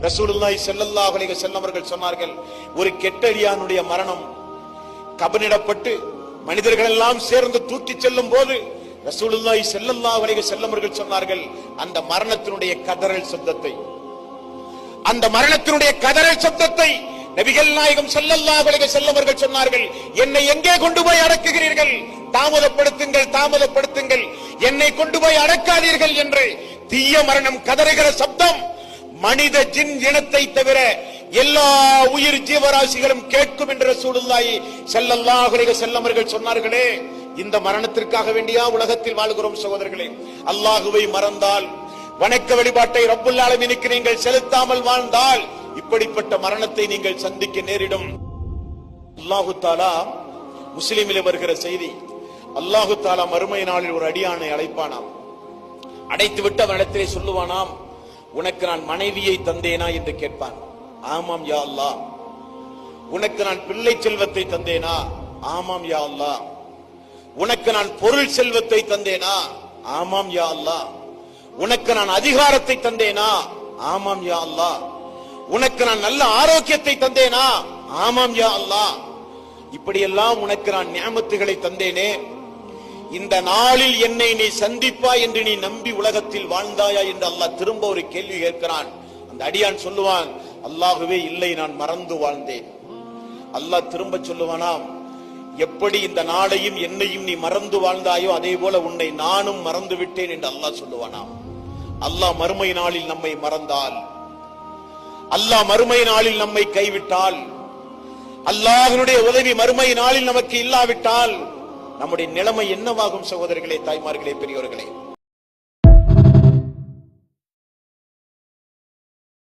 ரசூலுல்லாஹி ஸல்லல்லாஹு அலைஹி வஸல்லம் அவர்கள் சொன்னார்கள், ஒரு கெட்டடியானுடைய மரணம் கபனிடப்பட்டு மனிதர்கள் எல்லாம் சேர்ந்து தூக்கி செல்லும் போது ரசூலுல்லாஹி ஸல்லல்லாஹு அலைஹி வஸல்லம் அவர்கள் சொன்னார்கள், அந்த மரணத்தினுடைய கதறல் சப்தத்தை நபிகள் நாயகம் ஸல்லல்லாஹு அலைஹி வஸல்லம் அவர்கள் சொன்னார்கள், என்னை எங்கே கொண்டு போய் அடக்குகிறீர்கள், தாமதப்படுத்துங்கள், என்னை கொண்டு போய் அடக்காதீர்கள் என்று தீய மரணம் கதறுகிற சப்தம் மனித ஜின் இனத்தை தவிர எல்லா உயிர் ஜீவராசிகளும் கேட்கும் என்று ரசூலுல்லாஹி ஸல்லல்லாஹு அலைஹி வஸல்லம் அவர்கள் சொன்னார்களே. இந்த மரணத்திற்காக வேண்டியா உலகத்தில் வாழ்கிறோம் சகோதரர்களே? அல்லாஹுவை மறந்தால், வணக்க வழிபாட்டை ரப்புல் ஆலமீனுக்கு நீங்கள் செலுத்தாமல் வாழ்ந்தால் இப்படிப்பட்ட மரணத்தை நீங்கள் சந்திக்க நேரிடும். அல்லாஹு தஆலா முஸ்லிமிலே வருகிற செய்தி, அல்லாஹு தஆலா மறுமை நாளில் ஒரு அடியானை அழைப்பானாம். அடைத்து விட்டு அவனிடத்திலே சொல்லுவானாம், உனக்கு நான் மனைவியை தந்தேனா என்று கேட்பான். ஆமாம் யா அல்லாஹ். உனக்கு நான் பிள்ளை செல்வத்தை தந்தேனா? ஆமாம் யா அல்லாஹ். உனக்கு நான் பொருள் செல்வத்தை தந்தேனா? ஆமாம் யா அல்லாஹ். உனக்கு நான் அதிகாரத்தை தந்தேனா? ஆமாம் யா அல்லாஹ். உனக்கு நான் நல்ல ஆரோக்கியத்தை தந்தேனா? ஆமாம் யா அல்லாஹ். இப்படியெல்லாம் உனக்கு நான் நியமத்துகளை தந்தேனே, இந்த நாளில் என்னை நீ சந்திப்பாய் என்று நீ நம்பி உலகத்தில் வாழ்ந்தாயா என்று அல்லாஹ் திரும்ப ஒரு கேள்வி கேட்கிறான். அந்த அடியான் சொல்லுவான், அல்லாஹுவே இல்லை, நான் மறந்து வாழ்ந்தேன். அல்லாஹ் திரும்ப சொல்லுவானாம், எப்படி இந்த நாளையும் என்னையும் நீ மறந்து வாழ்ந்தாயோ அதே போல உன்னை நானும் மறந்து விட்டேன் என்று அல்லாஹ் சொல்லுவானாம். அல்லாஹ் மறுமை நாளில் நம்மை மறந்தால், அல்லாஹ் மறுமை நாளில் நம்மை கைவிட்டால், அல்லாஹ்வுடைய உதவி மறுமை நாளில் நமக்கு இல்லாவிட்டால் நம்முடைய நிலைமை என்னவாகும் சகோதரர்களே, தாய்மார்களே, பெரியோர்களே?